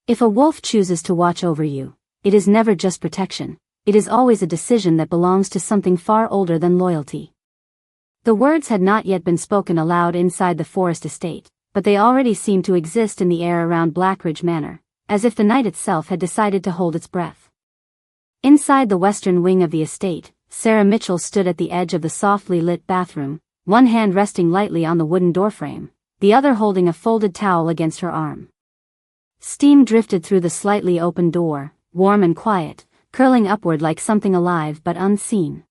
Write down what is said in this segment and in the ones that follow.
If a wolf chooses to watch over you, it is never just protection, it is always a decision that belongs to something far older than loyalty. The words had not yet been spoken aloud inside the forest estate, but they already seemed to exist in the air around Blackridge Manor, as if the night itself had decided to hold its breath. Inside the western wing of the estate, Sarah Mitchell stood at the edge of the softly lit bathroom, one hand resting lightly on the wooden doorframe, the other holding a folded towel against her arm. Steam drifted through the slightly open door, warm and quiet, curling upward like something alive but unseen.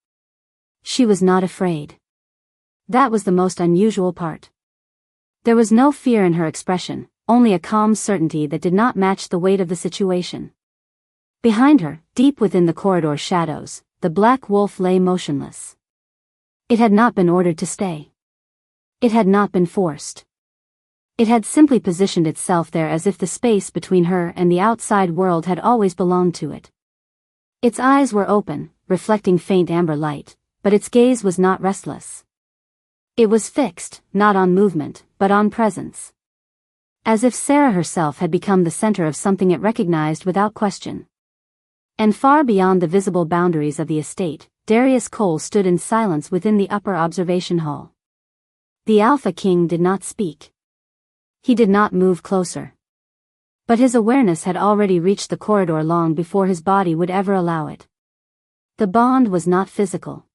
She was not afraid. That was the most unusual part. There was no fear in her expression, only a calm certainty that did not match the weight of the situation. Behind her, deep within the corridor shadows, the black wolf lay motionless. It had not been ordered to stay. It had not been forced. It had simply positioned itself there as if the space between her and the outside world had always belonged to it. Its eyes were open, reflecting faint amber light, but its gaze was not restless. It was fixed, not on movement, but on presence. As if Sarah herself had become the center of something it recognized without question. And far beyond the visible boundaries of the estate, Darius Cole stood in silence within the upper observation hall. The Alpha King did not speak. He did not move closer. But his awareness had already reached the corridor long before his body would ever allow it. The bond was not physical.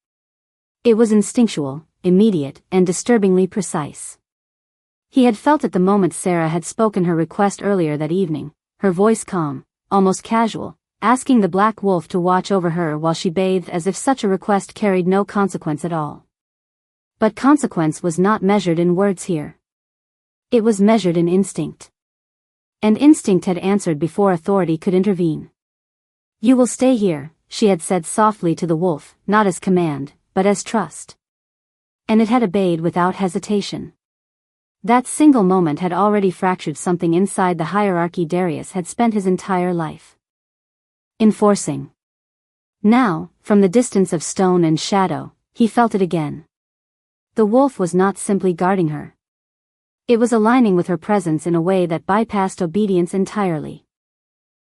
It was instinctual, immediate, and disturbingly precise. He had felt it the moment Sarah had spoken her request earlier that evening, her voice calm, almost casual, asking the black wolf to watch over her while she bathed, as if such a request carried no consequence at all. But consequence was not measured in words here. It was measured in instinct. And instinct had answered before authority could intervene. "You will stay here," she had said softly to the wolf, not as command, but as trust. And it had obeyed without hesitation. That single moment had already fractured something inside the hierarchy Darius had spent his entire life enforcing. Now, from the distance of stone and shadow, he felt it again. The wolf was not simply guarding her. It was aligning with her presence in a way that bypassed obedience entirely.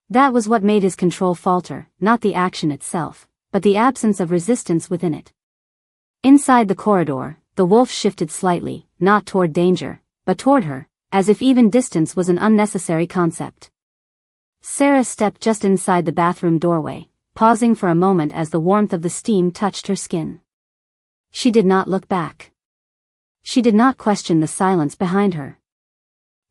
That was what made his control falter, not the action itself, but the absence of resistance within it. Inside the corridor, the wolf shifted slightly, not toward danger, but toward her, as if even distance was an unnecessary concept. Sarah stepped just inside the bathroom doorway, pausing for a moment as the warmth of the steam touched her skin. She did not look back. She did not question the silence behind her.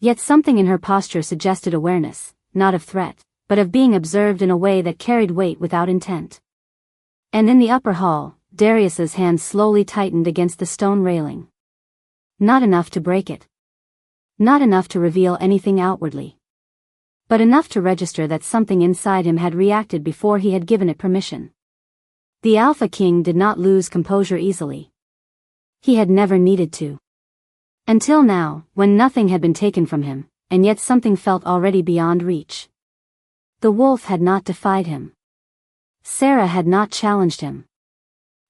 Yet something in her posture suggested awareness, not of threat, but of being observed in a way that carried weight without intent. And in the upper hall, Darius's hand slowly tightened against the stone railing. Not enough to break it. Not enough to reveal anything outwardly. But enough to register that something inside him had reacted before he had given it permission. The Alpha King did not lose composure easily. He had never needed to. Until now, when nothing had been taken from him, and yet something felt already beyond reach. The wolf had not defied him. Sarah had not challenged him.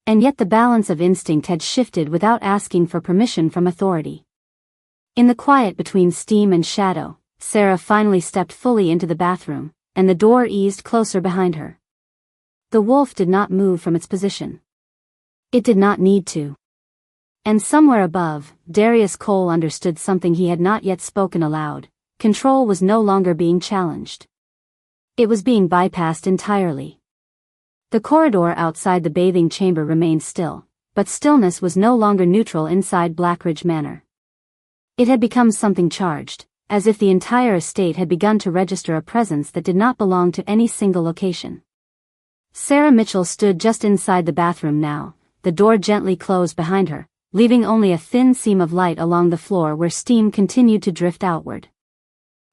And yet the balance of instinct had shifted without asking for permission from authority. In the quiet between steam and shadow, Sarah finally stepped fully into the bathroom, and the door eased closer behind her. The wolf did not move from its position. It did not need to. And somewhere above, Darius Cole understood something he had not yet spoken aloud. Control was no longer being challenged. It was being bypassed entirely. The corridor outside the bathing chamber remained still, but stillness was no longer neutral inside Blackridge Manor. It had become something charged, as if the entire estate had begun to register a presence that did not belong to any single location. Sarah Mitchell stood just inside the bathroom now, the door gently closed behind her, leaving only a thin seam of light along the floor where steam continued to drift outward.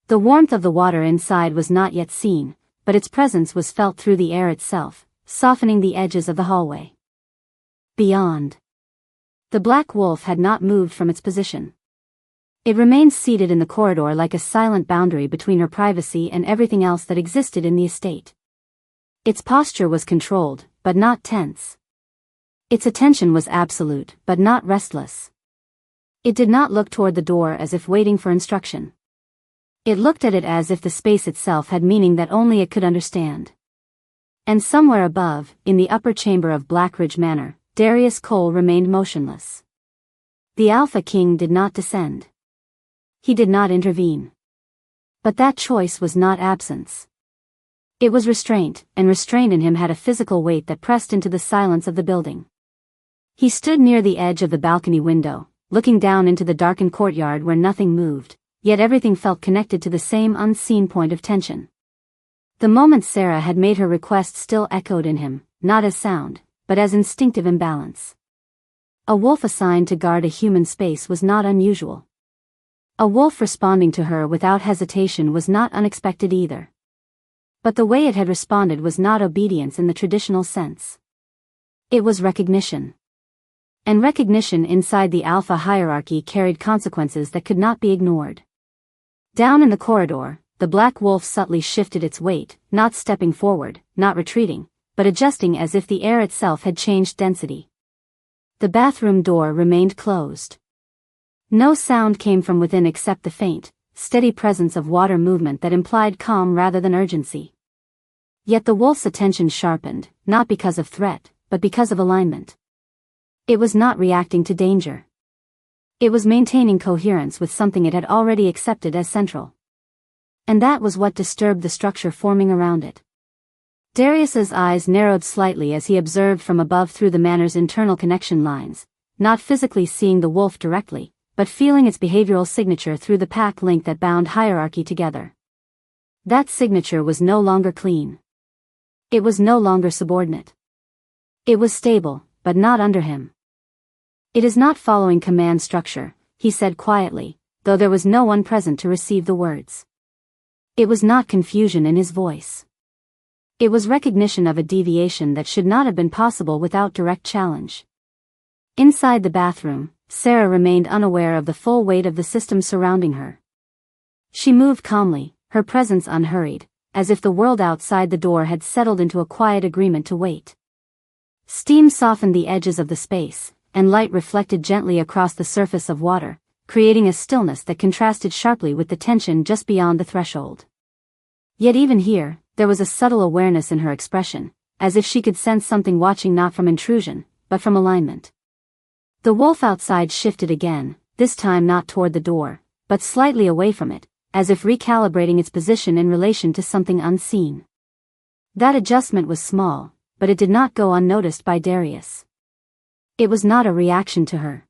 The warmth of the water inside was not yet seen, but its presence was felt through the air itself, softening the edges of the hallway. Beyond. The black wolf had not moved from its position. It remained seated in the corridor like a silent boundary between her privacy and everything else that existed in the estate. Its posture was controlled, but not tense. Its attention was absolute, but not restless. It did not look toward the door as if waiting for instruction. It looked at it as if the space itself had meaning that only it could understand. And somewhere above, in the upper chamber of Blackridge Manor, Darius Cole remained motionless. The Alpha King did not descend. He did not intervene. But that choice was not absence. It was restraint, and restraint in him had a physical weight that pressed into the silence of the building. He stood near the edge of the balcony window, looking down into the darkened courtyard where nothing moved, yet everything felt connected to the same unseen point of tension. The moment Sarah had made her request still echoed in him, not as sound, but as instinctive imbalance. A wolf assigned to guard a human space was not unusual. A wolf responding to her without hesitation was not unexpected either. But the way it had responded was not obedience in the traditional sense. It was recognition. And recognition inside the alpha hierarchy carried consequences that could not be ignored. Down in the corridor, the black wolf subtly shifted its weight, not stepping forward, not retreating, but adjusting as if the air itself had changed density. The bathroom door remained closed. No sound came from within except the faint, steady presence of water movement that implied calm rather than urgency. Yet the wolf's attention sharpened, not because of threat, but because of alignment. It was not reacting to danger. It was maintaining coherence with something it had already accepted as central. And that was what disturbed the structure forming around it. Darius's eyes narrowed slightly as he observed from above through the manor's internal connection lines, not physically seeing the wolf directly, but feeling its behavioral signature through the pack link that bound hierarchy together. That signature was no longer clean. It was no longer subordinate. It was stable, but not under him. "It is not following command structure," he said quietly, though there was no one present to receive the words. It was not confusion in his voice. It was recognition of a deviation that should not have been possible without direct challenge. Inside the bathroom, Sarah remained unaware of the full weight of the system surrounding her. She moved calmly, her presence unhurried, as if the world outside the door had settled into a quiet agreement to wait. Steam softened the edges of the space, and light reflected gently across the surface of water, creating a stillness that contrasted sharply with the tension just beyond the threshold. Yet even here, there was a subtle awareness in her expression, as if she could sense something watching not from intrusion, but from alignment. The wolf outside shifted again, this time not toward the door, but slightly away from it, as if recalibrating its position in relation to something unseen. That adjustment was small, but it did not go unnoticed by Darius. It was not a reaction to her.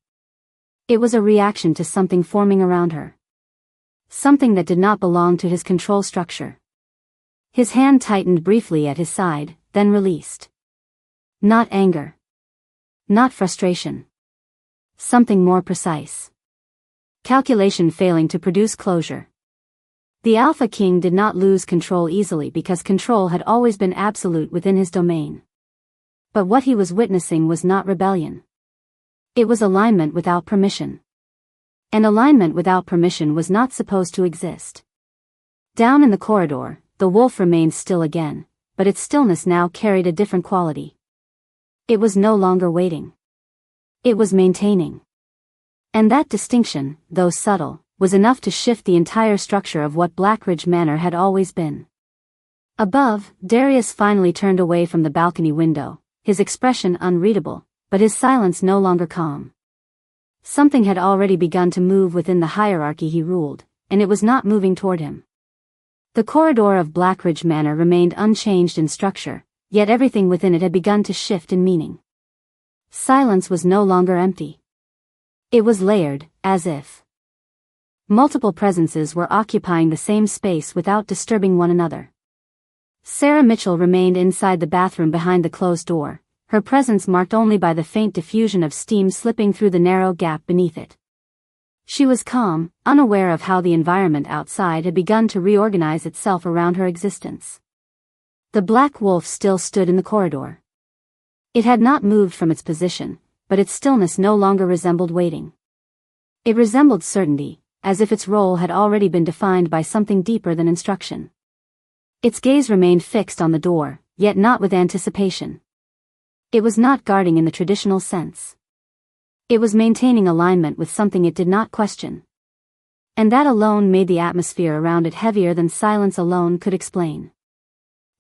It was a reaction to something forming around her. Something that did not belong to his control structure. His hand tightened briefly at his side, then released. Not anger. Not frustration. Something more precise. Calculation failing to produce closure. The Alpha King did not lose control easily because control had always been absolute within his domain. But what he was witnessing was not rebellion. It was alignment without permission. And alignment without permission was not supposed to exist. Down in the corridor, the wolf remained still again, but its stillness now carried a different quality. It was no longer waiting. It was maintaining. And that distinction, though subtle, was enough to shift the entire structure of what Blackridge Manor had always been. Above, Darius finally turned away from the balcony window, his expression unreadable, but his silence no longer calm. Something had already begun to move within the hierarchy he ruled, and it was not moving toward him. The corridor of Blackridge Manor remained unchanged in structure, yet everything within it had begun to shift in meaning. Silence was no longer empty. It was layered, as if multiple presences were occupying the same space without disturbing one another. Sarah Mitchell remained inside the bathroom behind the closed door, her presence marked only by the faint diffusion of steam slipping through the narrow gap beneath it. She was calm, unaware of how the environment outside had begun to reorganize itself around her existence. The black wolf still stood in the corridor. It had not moved from its position, but its stillness no longer resembled waiting. It resembled certainty, as if its role had already been defined by something deeper than instruction. Its gaze remained fixed on the door, yet not with anticipation. It was not guarding in the traditional sense. It was maintaining alignment with something it did not question. And that alone made the atmosphere around it heavier than silence alone could explain.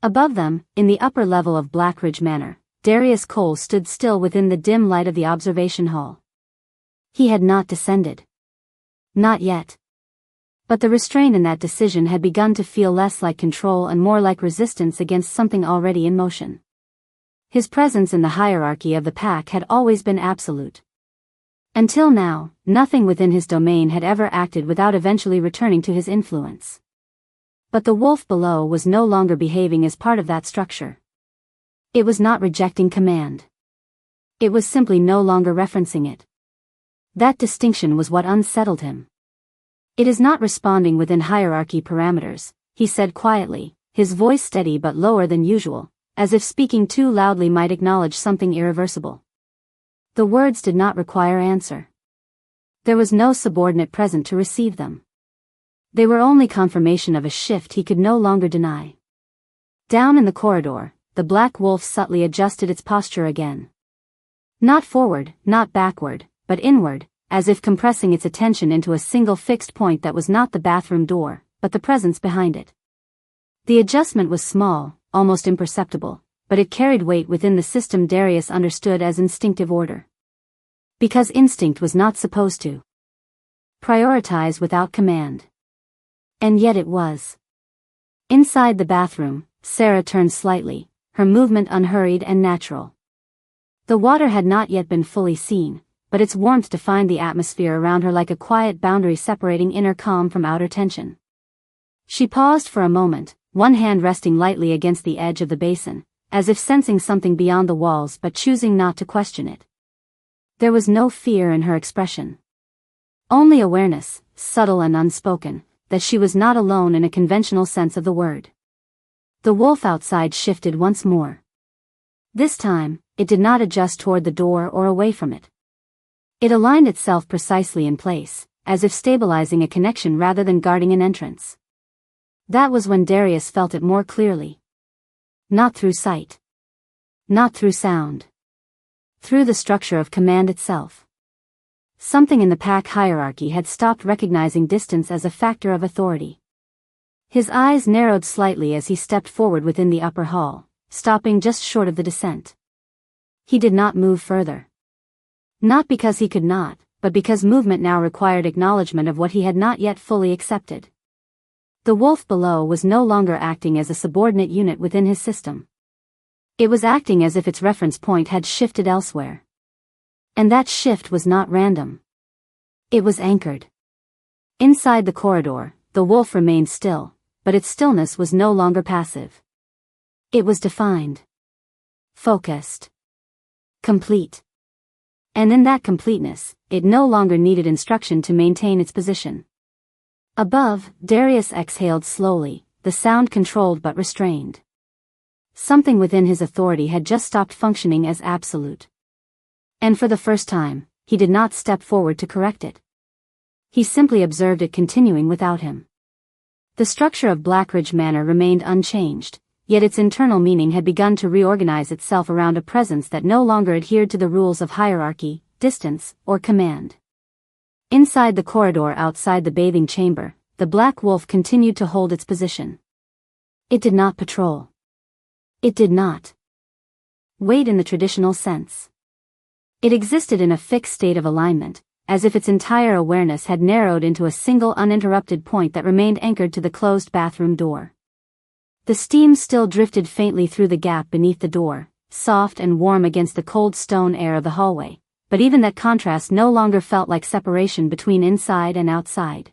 Above them, in the upper level of Blackridge Manor, Darius Cole stood still within the dim light of the observation hall. He had not descended. Not yet. But the restraint in that decision had begun to feel less like control and more like resistance against something already in motion. His presence in the hierarchy of the pack had always been absolute. Until now, nothing within his domain had ever acted without eventually returning to his influence. But the wolf below was no longer behaving as part of that structure. It was not rejecting command. It was simply no longer referencing it. That distinction was what unsettled him. It is not responding within hierarchy parameters, he said quietly, his voice steady but lower than usual, as if speaking too loudly might acknowledge something irreversible. The words did not require answer. There was no subordinate present to receive them. They were only confirmation of a shift he could no longer deny. Down in the corridor, the black wolf subtly adjusted its posture again. Not forward, not backward, but inward, as if compressing its attention into a single fixed point that was not the bathroom door, but the presence behind it. The adjustment was small, almost imperceptible, but it carried weight within the system Darius understood as instinctive order. Because instinct was not supposed to prioritize without command. And yet it was. Inside the bathroom, Sarah turned slightly, her movement unhurried and natural. The water had not yet been fully seen, but its warmth defined the atmosphere around her like a quiet boundary separating inner calm from outer tension. She paused for a moment, one hand resting lightly against the edge of the basin, as if sensing something beyond the walls but choosing not to question it. There was no fear in her expression. Only awareness, subtle and unspoken, that she was not alone in a conventional sense of the word. The wolf outside shifted once more. This time, it did not adjust toward the door or away from it. It aligned itself precisely in place, as if stabilizing a connection rather than guarding an entrance. That was when Darius felt it more clearly. Not through sight. Not through sound. Through the structure of command itself. Something in the pack hierarchy had stopped recognizing distance as a factor of authority. His eyes narrowed slightly as he stepped forward within the upper hall, stopping just short of the descent. He did not move further. Not because he could not, but because movement now required acknowledgement of what he had not yet fully accepted. The wolf below was no longer acting as a subordinate unit within his system. It was acting as if its reference point had shifted elsewhere. And that shift was not random. It was anchored. Inside the corridor, the wolf remained still, but its stillness was no longer passive. It was defined. Focused. Complete. And in that completeness, it no longer needed instruction to maintain its position. Above, Darius exhaled slowly, the sound controlled but restrained. Something within his authority had just stopped functioning as absolute. And for the first time, he did not step forward to correct it. He simply observed it continuing without him. The structure of Blackridge Manor remained unchanged, yet its internal meaning had begun to reorganize itself around a presence that no longer adhered to the rules of hierarchy, distance, or command. Inside the corridor outside the bathing chamber, the black wolf continued to hold its position. It did not patrol. It did not wait in the traditional sense. It existed in a fixed state of alignment, as if its entire awareness had narrowed into a single uninterrupted point that remained anchored to the closed bathroom door. The steam still drifted faintly through the gap beneath the door, soft and warm against the cold stone air of the hallway, but even that contrast no longer felt like separation between inside and outside.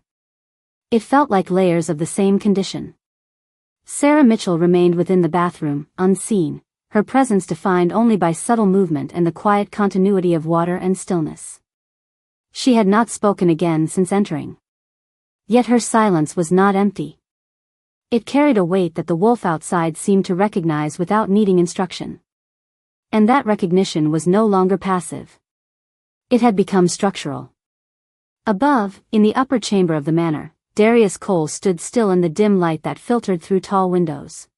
It felt like layers of the same condition. Sarah Mitchell remained within the bathroom, unseen, her presence defined only by subtle movement and the quiet continuity of water and stillness. She had not spoken again since entering. Yet her silence was not empty. It carried a weight that the wolf outside seemed to recognize without needing instruction. And that recognition was no longer passive. It had become structural. Above, in the upper chamber of the manor, Darius Cole stood still in the dim light that filtered through tall windows.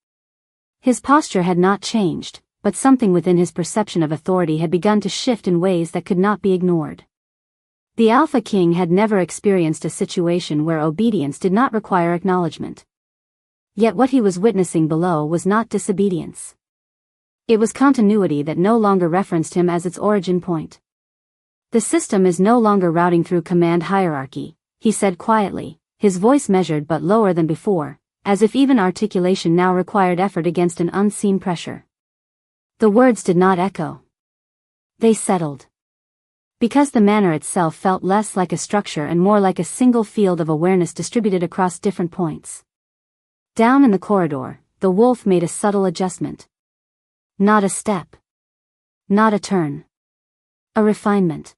His posture had not changed, but something within his perception of authority had begun to shift in ways that could not be ignored. The Alpha King had never experienced a situation where obedience did not require acknowledgement. Yet what he was witnessing below was not disobedience. It was continuity that no longer referenced him as its origin point. The system is no longer routing through command hierarchy, he said quietly, his voice measured but lower than before, as if even articulation now required effort against an unseen pressure. The words did not echo. They settled. Because the manor itself felt less like a structure and more like a single field of awareness distributed across different points. Down in the corridor, the wolf made a subtle adjustment. Not a step. Not a turn. A refinement.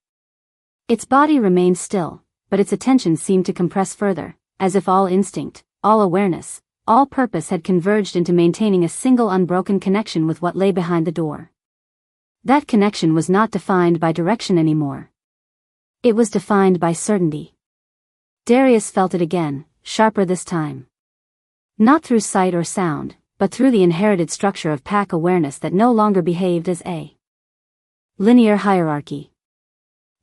Its body remained still, but its attention seemed to compress further, as if all instinct, all awareness, all purpose had converged into maintaining a single unbroken connection with what lay behind the door. That connection was not defined by direction anymore. It was defined by certainty. Darius felt it again, sharper this time. Not through sight or sound, but through the inherited structure of pack awareness that no longer behaved as a linear hierarchy.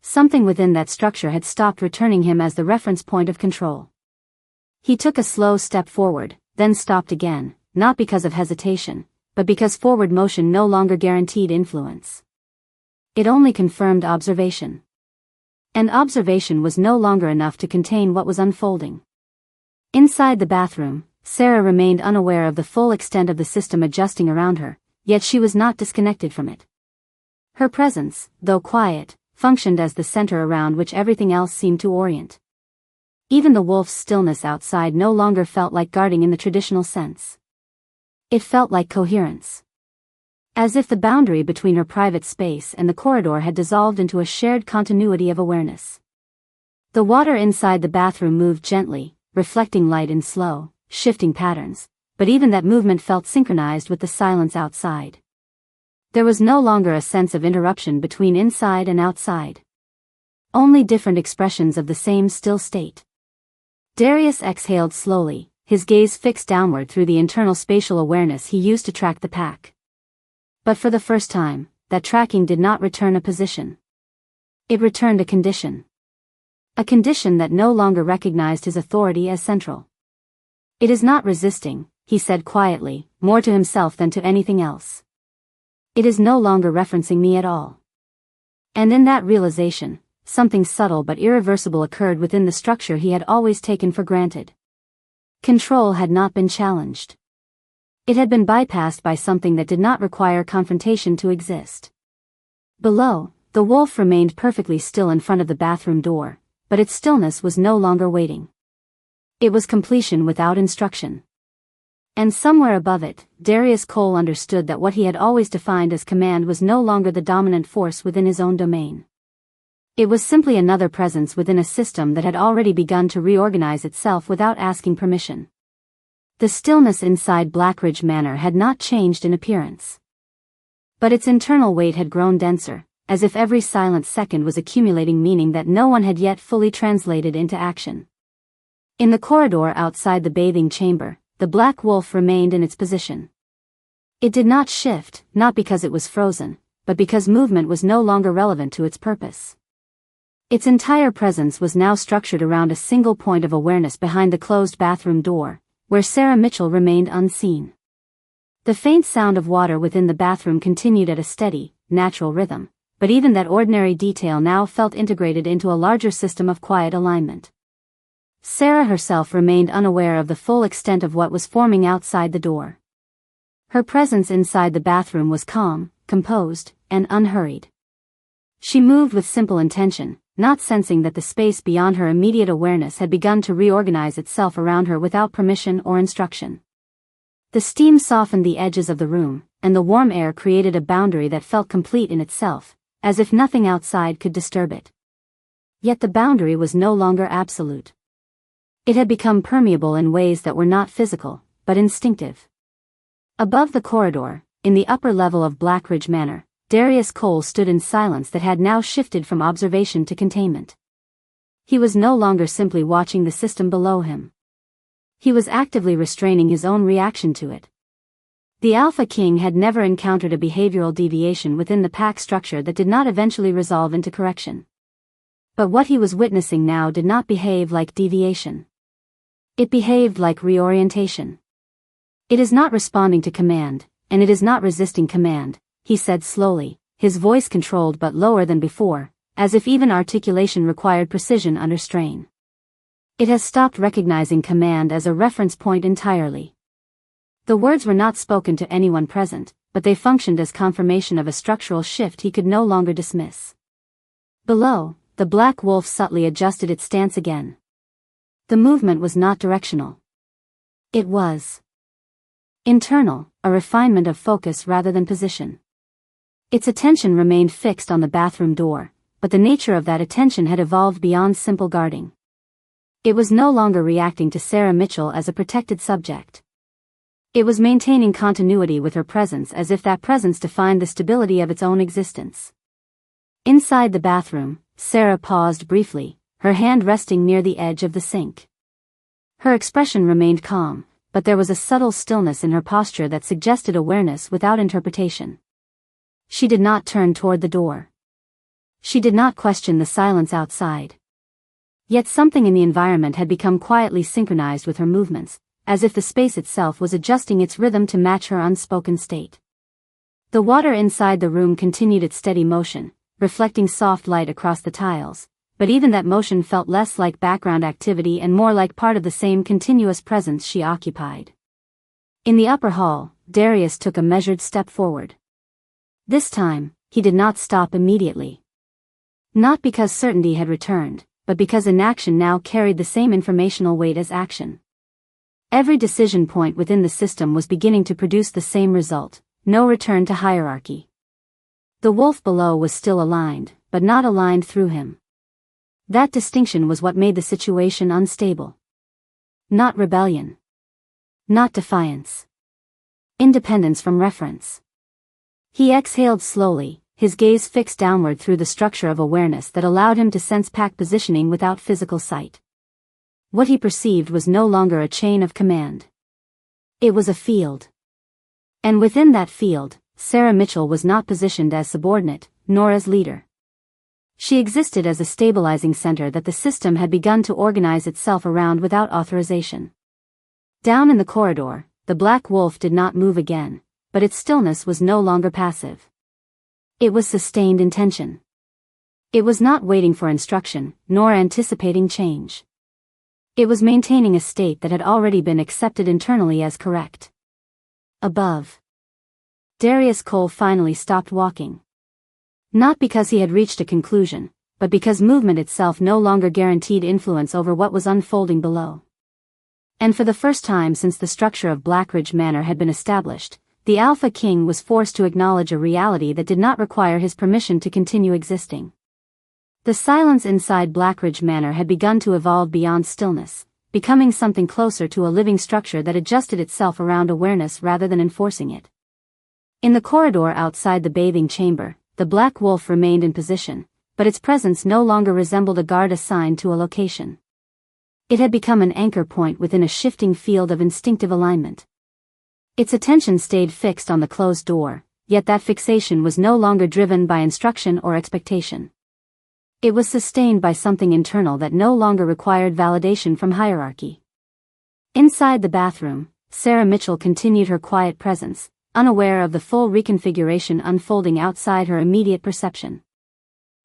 Something within that structure had stopped returning him as the reference point of control. He took a slow step forward, then stopped again, not because of hesitation, but because forward motion no longer guaranteed influence. It only confirmed observation. And observation was no longer enough to contain what was unfolding. Inside the bathroom, Sarah remained unaware of the full extent of the system adjusting around her, yet she was not disconnected from it. Her presence, though quiet, functioned as the center around which everything else seemed to orient. Even the wolf's stillness outside no longer felt like guarding in the traditional sense. It felt like coherence. As if the boundary between her private space and the corridor had dissolved into a shared continuity of awareness. The water inside the bathroom moved gently, reflecting light in slow, shifting patterns, but even that movement felt synchronized with the silence outside. There was no longer a sense of interruption between inside and outside. Only different expressions of the same still state. Darius exhaled slowly, his gaze fixed downward through the internal spatial awareness he used to track the pack. But for the first time, that tracking did not return a position. It returned a condition. A condition that no longer recognized his authority as central. It is not resisting, he said quietly, more to himself than to anything else. It is no longer referencing me at all. And in that realization, something subtle but irreversible occurred within the structure he had always taken for granted. Control had not been challenged. It had been bypassed by something that did not require confrontation to exist. Below, the wolf remained perfectly still in front of the bathroom door, but its stillness was no longer waiting. It was completion without instruction. And somewhere above it, Darius Cole understood that what he had always defined as command was no longer the dominant force within his own domain. It was simply another presence within a system that had already begun to reorganize itself without asking permission. The stillness inside Blackridge Manor had not changed in appearance. But its internal weight had grown denser, as if every silent second was accumulating meaning that no one had yet fully translated into action. In the corridor outside the bathing chamber, the black wolf remained in its position. It did not shift, not because it was frozen, but because movement was no longer relevant to its purpose. Its entire presence was now structured around a single point of awareness behind the closed bathroom door, where Sarah Mitchell remained unseen. The faint sound of water within the bathroom continued at a steady, natural rhythm, but even that ordinary detail now felt integrated into a larger system of quiet alignment. Sarah herself remained unaware of the full extent of what was forming outside the door. Her presence inside the bathroom was calm, composed, and unhurried. She moved with simple intention, not sensing that the space beyond her immediate awareness had begun to reorganize itself around her without permission or instruction. The steam softened the edges of the room, and the warm air created a boundary that felt complete in itself, as if nothing outside could disturb it. Yet the boundary was no longer absolute. It had become permeable in ways that were not physical, but instinctive. Above the corridor, in the upper level of Blackridge Manor, Darius Cole stood in silence that had now shifted from observation to containment. He was no longer simply watching the system below him. He was actively restraining his own reaction to it. The Alpha King had never encountered a behavioral deviation within the pack structure that did not eventually resolve into correction. But what he was witnessing now did not behave like deviation. It behaved like reorientation. It is not responding to command, and it is not resisting command, he said slowly, his voice controlled but lower than before, as if even articulation required precision under strain. It has stopped recognizing command as a reference point entirely. The words were not spoken to anyone present, but they functioned as confirmation of a structural shift he could no longer dismiss. Below, the black wolf subtly adjusted its stance again. The movement was not directional. It was internal, a refinement of focus rather than position. Its attention remained fixed on the bathroom door, but the nature of that attention had evolved beyond simple guarding. It was no longer reacting to Sarah Mitchell as a protected subject. It was maintaining continuity with her presence as if that presence defined the stability of its own existence. Inside the bathroom, Sarah paused briefly, her hand resting near the edge of the sink. Her expression remained calm, but there was a subtle stillness in her posture that suggested awareness without interpretation. She did not turn toward the door. She did not question the silence outside. Yet something in the environment had become quietly synchronized with her movements, as if the space itself was adjusting its rhythm to match her unspoken state. The water inside the room continued its steady motion, reflecting soft light across the tiles, but even that motion felt less like background activity and more like part of the same continuous presence she occupied. In the upper hall, Darius took a measured step forward. This time, he did not stop immediately. Not because certainty had returned, but because inaction now carried the same informational weight as action. Every decision point within the system was beginning to produce the same result: no return to hierarchy. The wolf below was still aligned, but not aligned through him. That distinction was what made the situation unstable. Not rebellion. Not defiance. Independence from reference. He exhaled slowly, his gaze fixed downward through the structure of awareness that allowed him to sense pack positioning without physical sight. What he perceived was no longer a chain of command. It was a field. And within that field, Sarah Mitchell was not positioned as subordinate, nor as leader. She existed as a stabilizing center that the system had begun to organize itself around without authorization. Down in the corridor, the black wolf did not move again, but its stillness was no longer passive. It was sustained intention. It was not waiting for instruction, nor anticipating change. It was maintaining a state that had already been accepted internally as correct. Above, Darius Cole finally stopped walking. Not because he had reached a conclusion, but because movement itself no longer guaranteed influence over what was unfolding below. And for the first time since the structure of Blackridge Manor had been established, the Alpha King was forced to acknowledge a reality that did not require his permission to continue existing. The silence inside Blackridge Manor had begun to evolve beyond stillness, becoming something closer to a living structure that adjusted itself around awareness rather than enforcing it. In the corridor outside the bathing chamber, the black wolf remained in position, but its presence no longer resembled a guard assigned to a location. It had become an anchor point within a shifting field of instinctive alignment. Its attention stayed fixed on the closed door, yet that fixation was no longer driven by instruction or expectation. It was sustained by something internal that no longer required validation from hierarchy. Inside the bathroom, Sarah Mitchell continued her quiet presence, unaware of the full reconfiguration unfolding outside her immediate perception.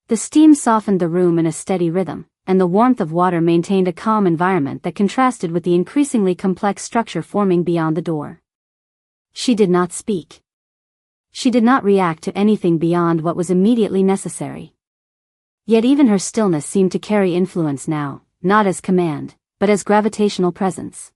The steam softened the room in a steady rhythm, and the warmth of water maintained a calm environment that contrasted with the increasingly complex structure forming beyond the door. She did not speak. She did not react to anything beyond what was immediately necessary. Yet even her stillness seemed to carry influence now, not as command, but as gravitational presence.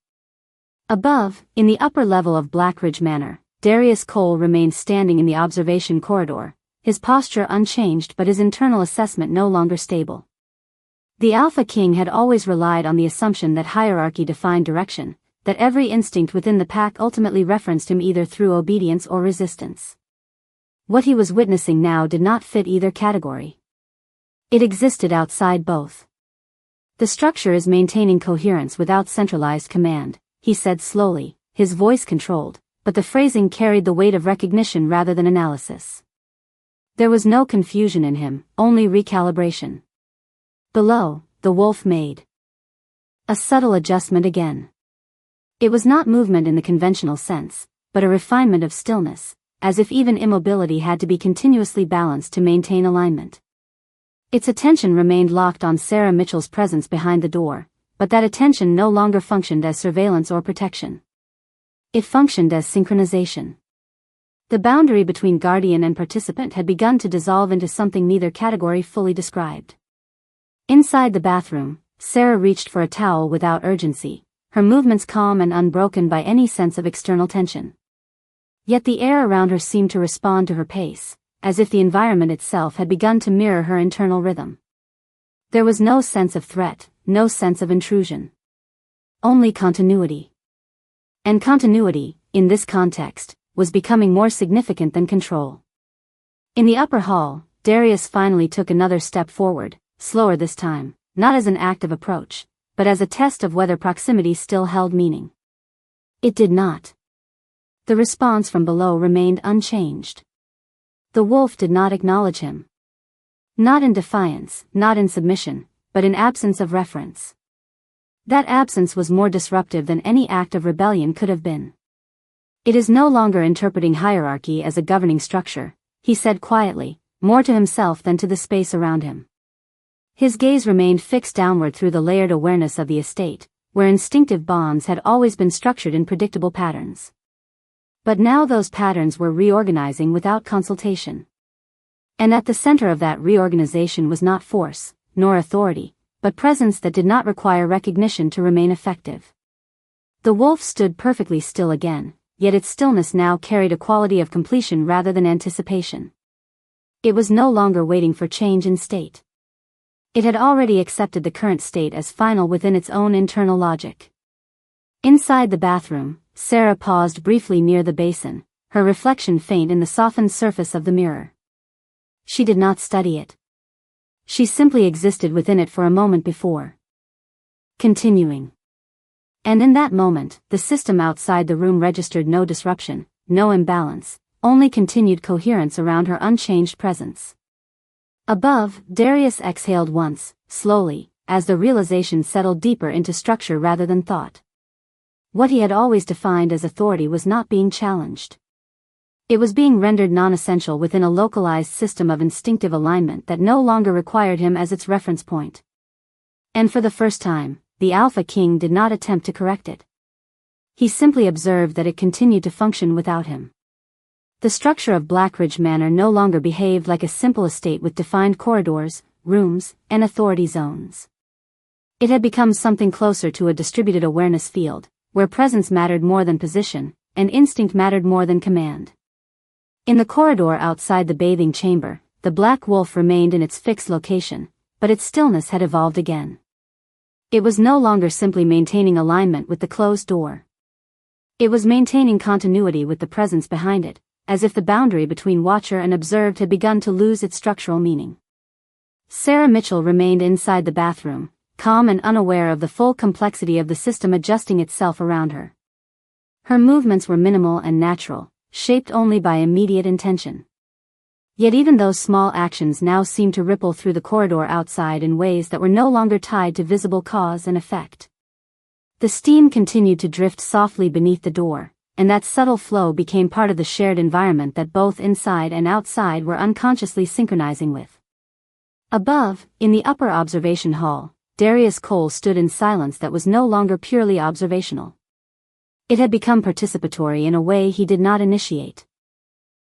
Above, in the upper level of Blackridge Manor, Darius Cole remained standing in the observation corridor, his posture unchanged but his internal assessment no longer stable. The Alpha King had always relied on the assumption that hierarchy defined direction, that every instinct within the pack ultimately referenced him either through obedience or resistance. What he was witnessing now did not fit either category. It existed outside both. The structure is maintaining coherence without centralized command, he said slowly, his voice controlled, but the phrasing carried the weight of recognition rather than analysis. There was no confusion in him, only recalibration. Below, the wolf made a subtle adjustment again. It was not movement in the conventional sense, but a refinement of stillness, as if even immobility had to be continuously balanced to maintain alignment. Its attention remained locked on Sarah Mitchell's presence behind the door, but that attention no longer functioned as surveillance or protection. It functioned as synchronization. The boundary between guardian and participant had begun to dissolve into something neither category fully described. Inside the bathroom, Sarah reached for a towel without urgency, her movements calm and unbroken by any sense of external tension. Yet the air around her seemed to respond to her pace, as if the environment itself had begun to mirror her internal rhythm. There was no sense of threat, no sense of intrusion. Only continuity. And continuity, in this context, was becoming more significant than control. In the upper hall, Darius finally took another step forward, slower this time, not as an active approach, but as a test of whether proximity still held meaning. It did not. The response from below remained unchanged. The wolf did not acknowledge him. Not in defiance, not in submission, but in absence of reference. That absence was more disruptive than any act of rebellion could have been. It is no longer interpreting hierarchy as a governing structure, he said quietly, more to himself than to the space around him. His gaze remained fixed downward through the layered awareness of the estate, where instinctive bonds had always been structured in predictable patterns. But now those patterns were reorganizing without consultation. And at the center of that reorganization was not force, nor authority, but presence that did not require recognition to remain effective. The wolf stood perfectly still again, yet its stillness now carried a quality of completion rather than anticipation. It was no longer waiting for change in state. It had already accepted the current state as final within its own internal logic. Inside the bathroom, Sarah paused briefly near the basin, her reflection faint in the softened surface of the mirror. She did not study it. She simply existed within it for a moment before continuing. And in that moment, the system outside the room registered no disruption, no imbalance, only continued coherence around her unchanged presence. Above, Darius exhaled once, slowly, as the realization settled deeper into structure rather than thought. What he had always defined as authority was not being challenged. It was being rendered non-essential within a localized system of instinctive alignment that no longer required him as its reference point. And for the first time, the Alpha King did not attempt to correct it. He simply observed that it continued to function without him. The structure of Blackridge Manor no longer behaved like a simple estate with defined corridors, rooms, and authority zones. It had become something closer to a distributed awareness field, where presence mattered more than position, and instinct mattered more than command. In the corridor outside the bathing chamber, the black wolf remained in its fixed location, but its stillness had evolved again. It was no longer simply maintaining alignment with the closed door. It was maintaining continuity with the presence behind it, as if the boundary between watcher and observed had begun to lose its structural meaning. Sarah Mitchell remained inside the bathroom, calm and unaware of the full complexity of the system adjusting itself around her. Her movements were minimal and natural, shaped only by immediate intention. Yet even those small actions now seemed to ripple through the corridor outside in ways that were no longer tied to visible cause and effect. The steam continued to drift softly beneath the door, and that subtle flow became part of the shared environment that both inside and outside were unconsciously synchronizing with. Above, in the upper observation hall, Darius Cole stood in silence that was no longer purely observational. It had become participatory in a way he did not initiate.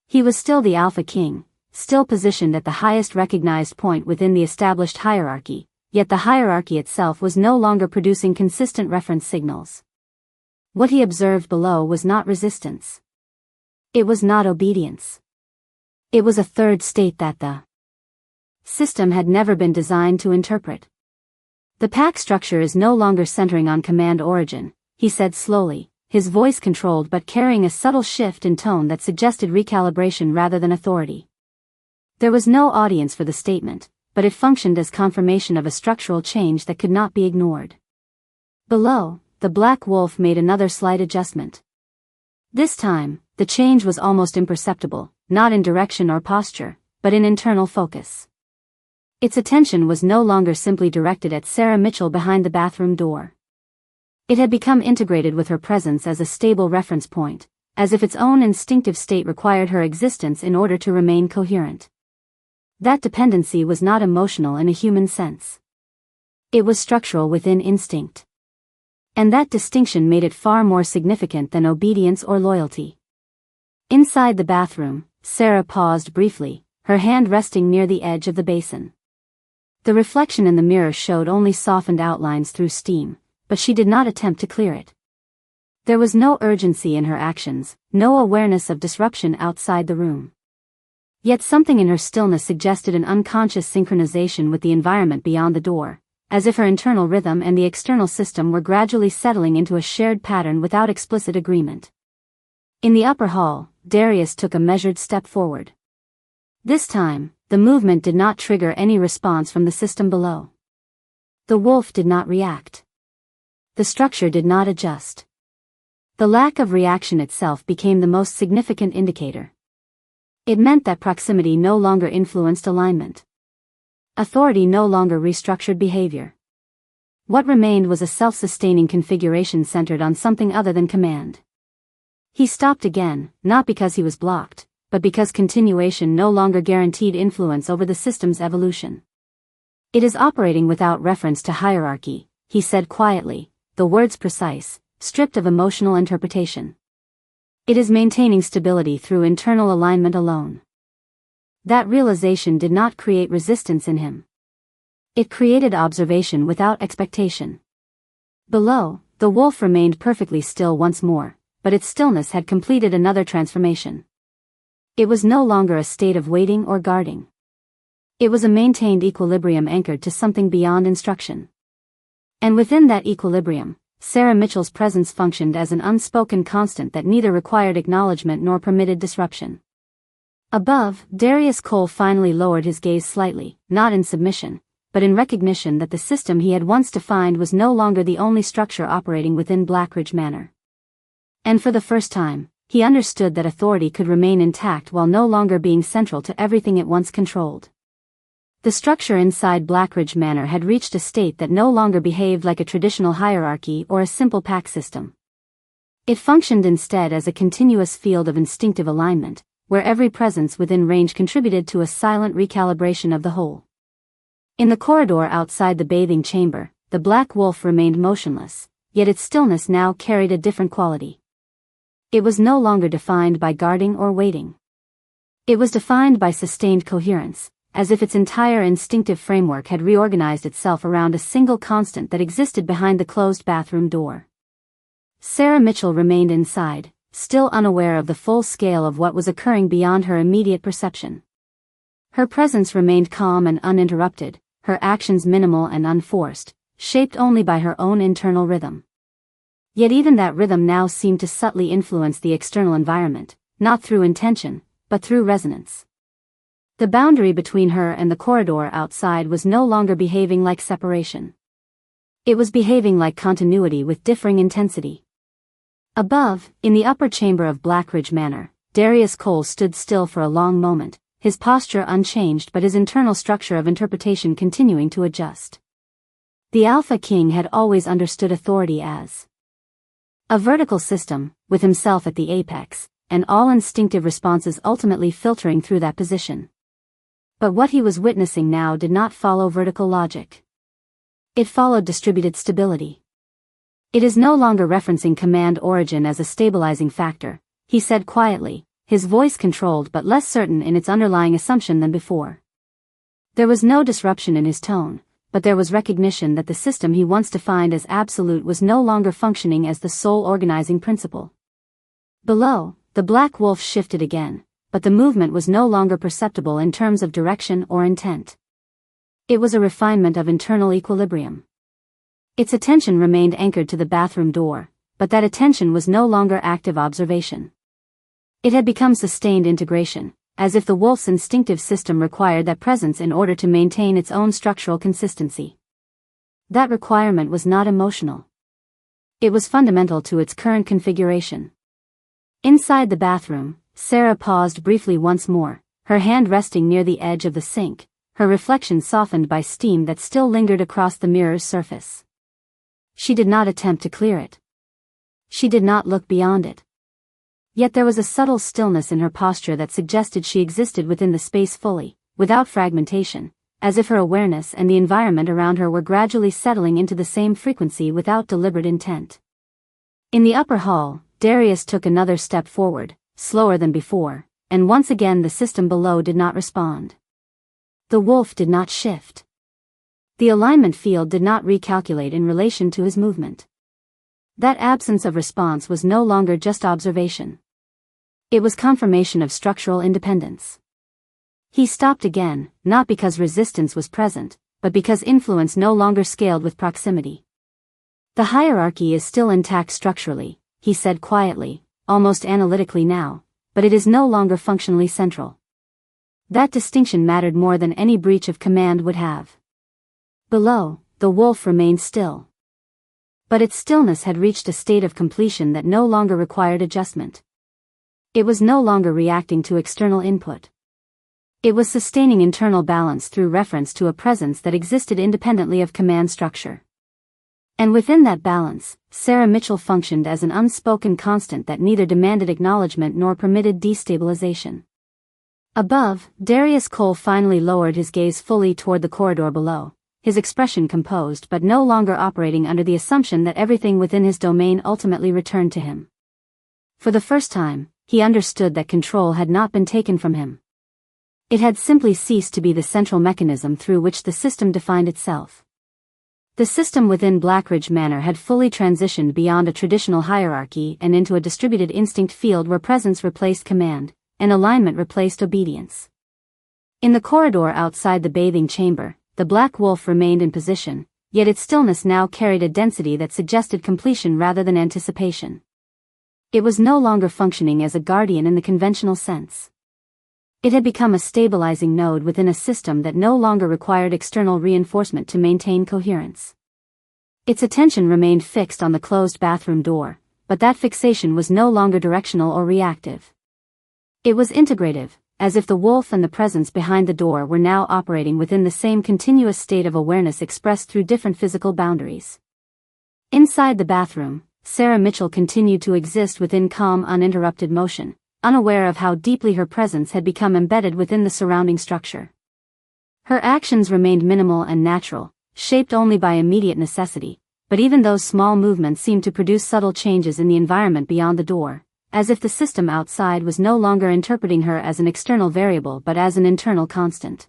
He was still the Alpha King, still positioned at the highest recognized point within the established hierarchy, yet the hierarchy itself was no longer producing consistent reference signals. What he observed below was not resistance. It was not obedience. It was a third state that the system had never been designed to interpret. The pack structure is no longer centering on command origin, he said slowly, his voice controlled but carrying a subtle shift in tone that suggested recalibration rather than authority. There was no audience for the statement, but it functioned as confirmation of a structural change that could not be ignored. Below, the black wolf made another slight adjustment. This time, the change was almost imperceptible, not in direction or posture, but in internal focus. Its attention was no longer simply directed at Sarah Mitchell behind the bathroom door. It had become integrated with her presence as a stable reference point, as if its own instinctive state required her existence in order to remain coherent. That dependency was not emotional in a human sense. It was structural within instinct. And that distinction made it far more significant than obedience or loyalty. Inside the bathroom, Sarah paused briefly, her hand resting near the edge of the basin. The reflection in the mirror showed only softened outlines through steam, but she did not attempt to clear it. There was no urgency in her actions, no awareness of disruption outside the room. Yet something in her stillness suggested an unconscious synchronization with the environment beyond the door, as if her internal rhythm and the external system were gradually settling into a shared pattern without explicit agreement. In the upper hall, Darius took a measured step forward. This time, the movement did not trigger any response from the system below. The wolf did not react. The structure did not adjust. The lack of reaction itself became the most significant indicator. It meant that proximity no longer influenced alignment. Authority no longer restructured behavior. What remained was a self-sustaining configuration centered on something other than command. He stopped again, not because he was blocked, but because continuation no longer guaranteed influence over the system's evolution. It is operating without reference to hierarchy, he said quietly, the words precise, stripped of emotional interpretation. It is maintaining stability through internal alignment alone. That realization did not create resistance in him. It created observation without expectation. Below, the wolf remained perfectly still once more, but its stillness had completed another transformation. It was no longer a state of waiting or guarding. It was a maintained equilibrium anchored to something beyond instruction. And within that equilibrium, Sarah Mitchell's presence functioned as an unspoken constant that neither required acknowledgement nor permitted disruption. Above, Darius Cole finally lowered his gaze slightly, not in submission, but in recognition that the system he had once defined was no longer the only structure operating within Blackridge Manor. And for the first time, he understood that authority could remain intact while no longer being central to everything it once controlled. The structure inside Blackridge Manor had reached a state that no longer behaved like a traditional hierarchy or a simple pack system. It functioned instead as a continuous field of instinctive alignment, where every presence within range contributed to a silent recalibration of the whole. In the corridor outside the bathing chamber, the black wolf remained motionless, yet its stillness now carried a different quality. It was no longer defined by guarding or waiting. It was defined by sustained coherence, as if its entire instinctive framework had reorganized itself around a single constant that existed behind the closed bathroom door. Sarah Mitchell remained inside, still unaware of the full scale of what was occurring beyond her immediate perception. Her presence remained calm and uninterrupted, her actions minimal and unforced, shaped only by her own internal rhythm. Yet even that rhythm now seemed to subtly influence the external environment, not through intention, but through resonance. The boundary between her and the corridor outside was no longer behaving like separation. It was behaving like continuity with differing intensity. Above, in the upper chamber of Blackridge Manor, Darius Cole stood still for a long moment, his posture unchanged but his internal structure of interpretation continuing to adjust. The Alpha King had always understood authority as a vertical system, with himself at the apex, and all instinctive responses ultimately filtering through that position. But what he was witnessing now did not follow vertical logic. It followed distributed stability. It is no longer referencing command origin as a stabilizing factor, he said quietly, his voice controlled but less certain in its underlying assumption than before. There was no disruption in his tone, but there was recognition that the system he once defined as absolute was no longer functioning as the sole organizing principle. Below, the black wolf shifted again, but the movement was no longer perceptible in terms of direction or intent. It was a refinement of internal equilibrium. Its attention remained anchored to the bathroom door, but that attention was no longer active observation. It had become sustained integration, as if the wolf's instinctive system required that presence in order to maintain its own structural consistency. That requirement was not emotional. It was fundamental to its current configuration. Inside the bathroom, Sarah paused briefly once more, her hand resting near the edge of the sink, her reflection softened by steam that still lingered across the mirror's surface. She did not attempt to clear it. She did not look beyond it. Yet there was a subtle stillness in her posture that suggested she existed within the space fully, without fragmentation, as if her awareness and the environment around her were gradually settling into the same frequency without deliberate intent. In the upper hall, Darius took another step forward, slower than before, and once again the system below did not respond. The wolf did not shift. The alignment field did not recalculate in relation to his movement. That absence of response was no longer just observation. It was confirmation of structural independence. He stopped again, not because resistance was present, but because influence no longer scaled with proximity. The hierarchy is still intact structurally, he said quietly, almost analytically now, but it is no longer functionally central. That distinction mattered more than any breach of command would have. Below, the wolf remained still. But its stillness had reached a state of completion that no longer required adjustment. It was no longer reacting to external input. It was sustaining internal balance through reference to a presence that existed independently of command structure. And within that balance, Sarah Mitchell functioned as an unspoken constant that neither demanded acknowledgement nor permitted destabilization. Above, Darius Cole finally lowered his gaze fully toward the corridor below, his expression composed but no longer operating under the assumption that everything within his domain ultimately returned to him. For the first time, he understood that control had not been taken from him. It had simply ceased to be the central mechanism through which the system defined itself. The system within Blackridge Manor had fully transitioned beyond a traditional hierarchy and into a distributed instinct field where presence replaced command, and alignment replaced obedience. In the corridor outside the bathing chamber, the black wolf remained in position, yet its stillness now carried a density that suggested completion rather than anticipation. It was no longer functioning as a guardian in the conventional sense. It had become a stabilizing node within a system that no longer required external reinforcement to maintain coherence. Its attention remained fixed on the closed bathroom door, but that fixation was no longer directional or reactive. It was integrative, as if the wolf and the presence behind the door were now operating within the same continuous state of awareness expressed through different physical boundaries. Inside the bathroom, Sarah Mitchell continued to exist within calm, uninterrupted motion, unaware of how deeply her presence had become embedded within the surrounding structure. Her actions remained minimal and natural, shaped only by immediate necessity, but even those small movements seemed to produce subtle changes in the environment beyond the door, as if the system outside was no longer interpreting her as an external variable but as an internal constant.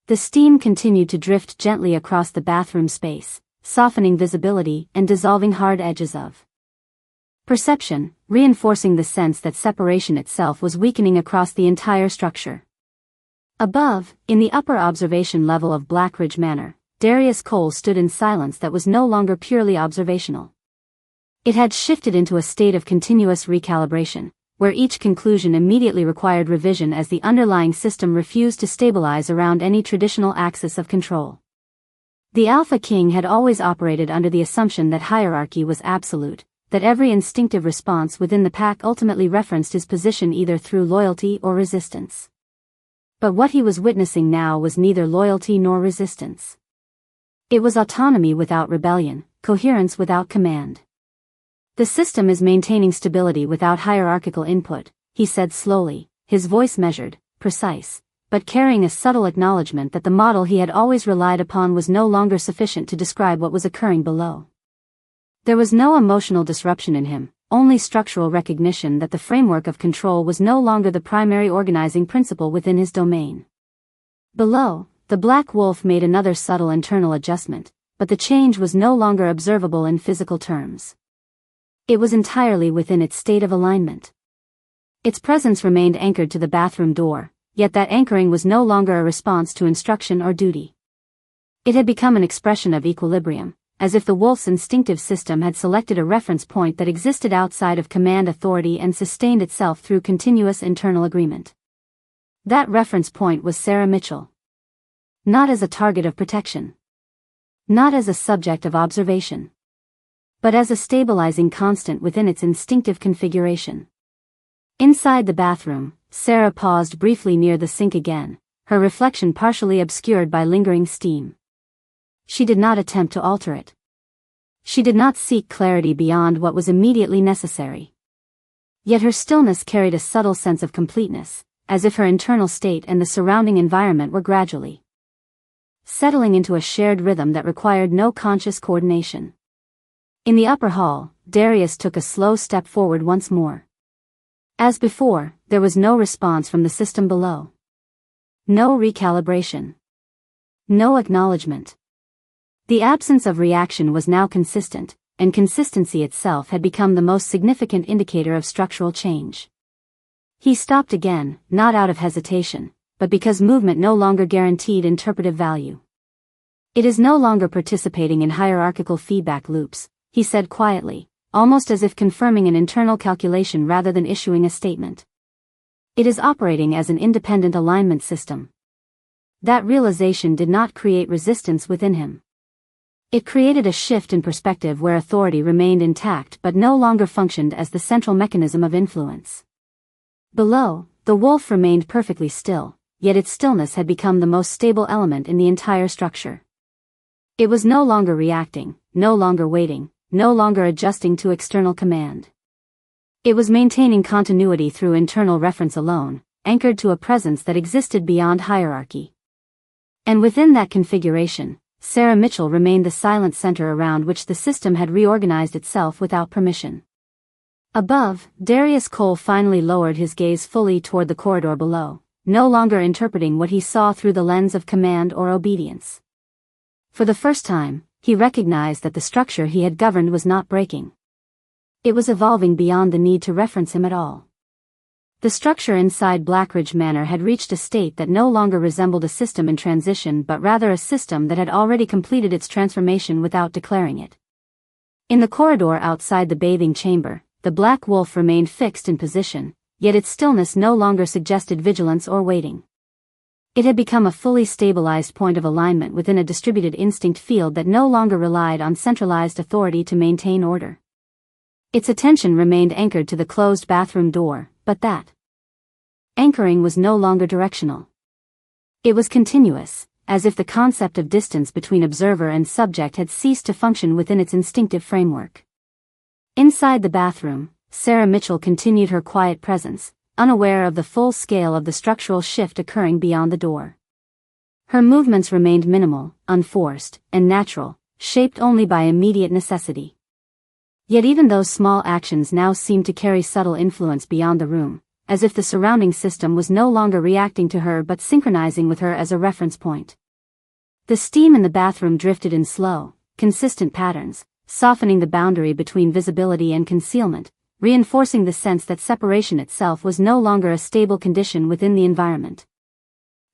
The steam continued to drift gently across the bathroom space, softening visibility and dissolving hard edges of perception, reinforcing the sense that separation itself was weakening across the entire structure. Above, in the upper observation level of Blackridge Manor, Darius Cole stood in silence that was no longer purely observational. It had shifted into a state of continuous recalibration, where each conclusion immediately required revision as the underlying system refused to stabilize around any traditional axis of control. The Alpha King had always operated under the assumption that hierarchy was absolute, that every instinctive response within the pack ultimately referenced his position either through loyalty or resistance. But what he was witnessing now was neither loyalty nor resistance. It was autonomy without rebellion, coherence without command. The system is maintaining stability without hierarchical input, he said slowly, his voice measured, precise, but carrying a subtle acknowledgement that the model he had always relied upon was no longer sufficient to describe what was occurring below. There was no emotional disruption in him, only structural recognition that the framework of control was no longer the primary organizing principle within his domain. Below, the black wolf made another subtle internal adjustment, but the change was no longer observable in physical terms. It was entirely within its state of alignment. Its presence remained anchored to the bathroom door, yet that anchoring was no longer a response to instruction or duty. It had become an expression of equilibrium, as if the wolf's instinctive system had selected a reference point that existed outside of command authority and sustained itself through continuous internal agreement. That reference point was Sarah Mitchell. Not as a target of protection. Not as a subject of observation. But as a stabilizing constant within its instinctive configuration. Inside the bathroom, Sarah paused briefly near the sink again, her reflection partially obscured by lingering steam. She did not attempt to alter it. She did not seek clarity beyond what was immediately necessary. Yet her stillness carried a subtle sense of completeness, as if her internal state and the surrounding environment were gradually settling into a shared rhythm that required no conscious coordination. In the upper hall, Darius took a slow step forward once more. As before, there was no response from the system below. No recalibration. No acknowledgement. The absence of reaction was now consistent, and consistency itself had become the most significant indicator of structural change. He stopped again, not out of hesitation, but because movement no longer guaranteed interpretive value. It is no longer participating in hierarchical feedback loops, he said quietly, almost as if confirming an internal calculation rather than issuing a statement. It is operating as an independent alignment system. That realization did not create resistance within him. It created a shift in perspective where authority remained intact but no longer functioned as the central mechanism of influence. Below, the wolf remained perfectly still, yet its stillness had become the most stable element in the entire structure. It was no longer reacting, no longer waiting, no longer adjusting to external command. It was maintaining continuity through internal reference alone, anchored to a presence that existed beyond hierarchy. And within that configuration, Sarah Mitchell remained the silent center around which the system had reorganized itself without permission. Above, Darius Cole finally lowered his gaze fully toward the corridor below, no longer interpreting what he saw through the lens of command or obedience. For the first time, he recognized that the structure he had governed was not breaking. It was evolving beyond the need to reference him at all. The structure inside Blackridge Manor had reached a state that no longer resembled a system in transition but rather a system that had already completed its transformation without declaring it. In the corridor outside the bathing chamber, the black wolf remained fixed in position, yet its stillness no longer suggested vigilance or waiting. It had become a fully stabilized point of alignment within a distributed instinct field that no longer relied on centralized authority to maintain order. Its attention remained anchored to the closed bathroom door, but that anchoring was no longer directional. It was continuous, as if the concept of distance between observer and subject had ceased to function within its instinctive framework. Inside the bathroom, Sarah Mitchell continued her quiet presence, unaware of the full scale of the structural shift occurring beyond the door. Her movements remained minimal, unforced, and natural, shaped only by immediate necessity. Yet even those small actions now seemed to carry subtle influence beyond the room, as if the surrounding system was no longer reacting to her but synchronizing with her as a reference point. The steam in the bathroom drifted in slow, consistent patterns, softening the boundary between visibility and concealment, reinforcing the sense that separation itself was no longer a stable condition within the environment.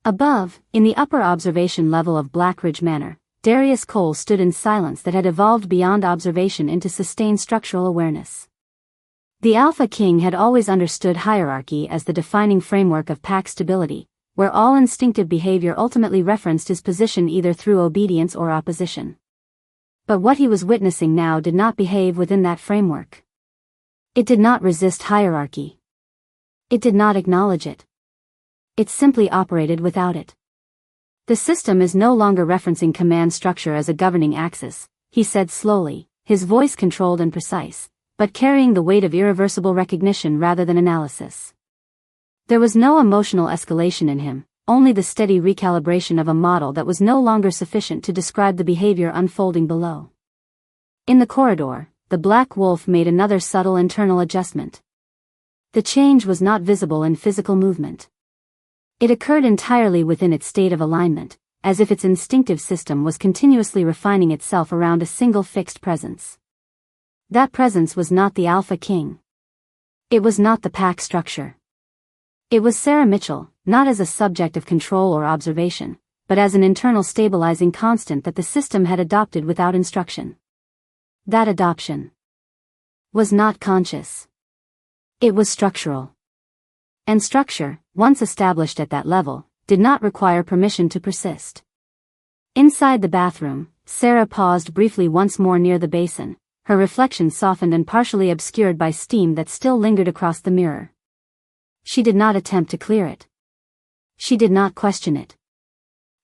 Above, in the upper observation level of Blackridge Manor, Darius Cole stood in silence that had evolved beyond observation into sustained structural awareness. The Alpha King had always understood hierarchy as the defining framework of pack stability, where all instinctive behavior ultimately referenced his position either through obedience or opposition. But what he was witnessing now did not behave within that framework. It did not resist hierarchy. It did not acknowledge it. It simply operated without it. The system is no longer referencing command structure as a governing axis, he said slowly, his voice controlled and precise, but carrying the weight of irreversible recognition rather than analysis. There was no emotional escalation in him, only the steady recalibration of a model that was no longer sufficient to describe the behavior unfolding below. In the corridor, the black wolf made another subtle internal adjustment. The change was not visible in physical movement. It occurred entirely within its state of alignment, as if its instinctive system was continuously refining itself around a single fixed presence. That presence was not the Alpha King. It was not the pack structure. It was Sarah Mitchell, not as a subject of control or observation, but as an internal stabilizing constant that the system had adopted without instruction. That adoption was not conscious. It was structural. And structure, once established at that level, did not require permission to persist. Inside the bathroom, Sarah paused briefly once more near the basin, her reflection softened and partially obscured by steam that still lingered across the mirror. She did not attempt to clear it. she did not question it.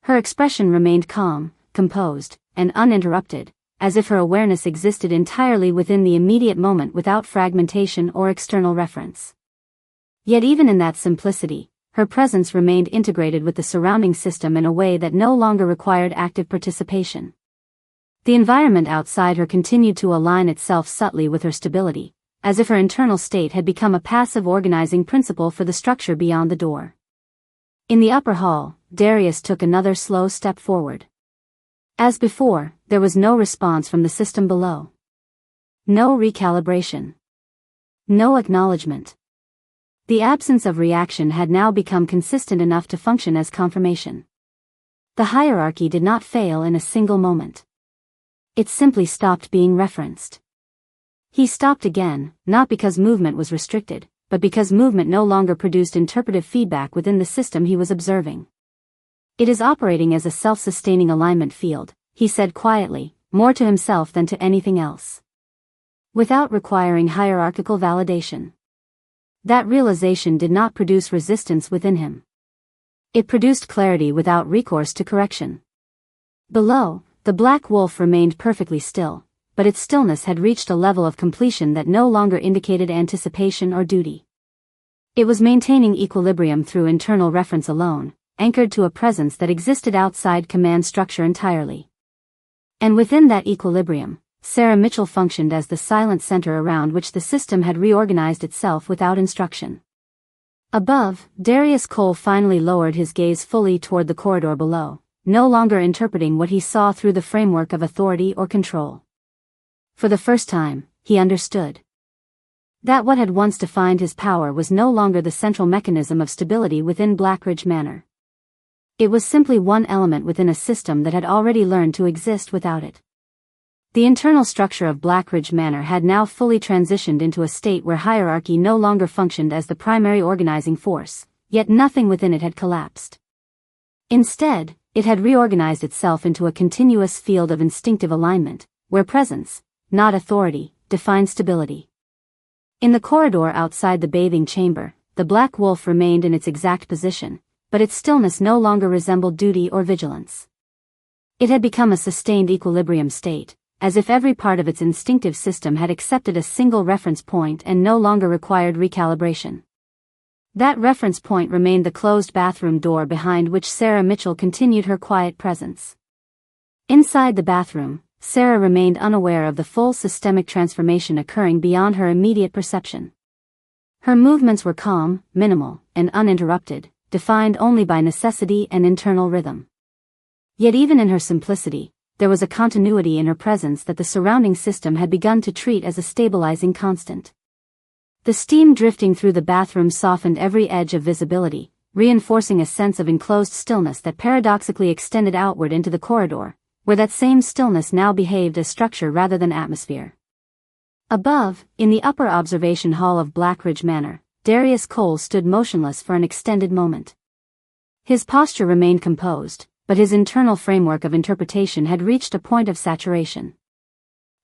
Her expression remained calm, composed, and uninterrupted, as if her awareness existed entirely within the immediate moment without fragmentation or external reference. Yet even in that simplicity, her presence remained integrated with the surrounding system in a way that no longer required active participation. The environment outside her continued to align itself subtly with her stability, as if her internal state had become a passive organizing principle for the structure beyond the door. In the upper hall, Darius took another slow step forward. As before, there was no response from the system below. No recalibration. No acknowledgement. The absence of reaction had now become consistent enough to function as confirmation. The hierarchy did not fail in a single moment. It simply stopped being referenced. He stopped again, not because movement was restricted, but because movement no longer produced interpretive feedback within the system he was observing. It is operating as a self-sustaining alignment field, he said quietly, more to himself than to anything else. Without requiring hierarchical validation. That realization did not produce resistance within him. It produced clarity without recourse to correction. Below, the black wolf remained perfectly still, but its stillness had reached a level of completion that no longer indicated anticipation or duty. It was maintaining equilibrium through internal reference alone, anchored to a presence that existed outside command structure entirely. And within that equilibrium, Sarah Mitchell functioned as the silent center around which the system had reorganized itself without instruction. Above, Darius Cole finally lowered his gaze fully toward the corridor below, no longer interpreting what he saw through the framework of authority or control. For the first time, he understood that what had once defined his power was no longer the central mechanism of stability within Blackridge Manor. It was simply one element within a system that had already learned to exist without it. The internal structure of Blackridge Manor had now fully transitioned into a state where hierarchy no longer functioned as the primary organizing force, yet nothing within it had collapsed. Instead, it had reorganized itself into a continuous field of instinctive alignment, where presence, not authority, defined stability. In the corridor outside the bathing chamber, the black wolf remained in its exact position, but its stillness no longer resembled duty or vigilance. It had become a sustained equilibrium state, as if every part of its instinctive system had accepted a single reference point and no longer required recalibration. That reference point remained the closed bathroom door behind which Sarah Mitchell continued her quiet presence. Inside the bathroom, Sarah remained unaware of the full systemic transformation occurring beyond her immediate perception. Her movements were calm, minimal, and uninterrupted, defined only by necessity and internal rhythm. Yet even in her simplicity, there was a continuity in her presence that the surrounding system had begun to treat as a stabilizing constant. The steam drifting through the bathroom softened every edge of visibility, reinforcing a sense of enclosed stillness that paradoxically extended outward into the corridor, where that same stillness now behaved as structure rather than atmosphere. Above, in the upper observation hall of Blackridge Manor, Darius Cole stood motionless for an extended moment. His posture remained composed, but his internal framework of interpretation had reached a point of saturation.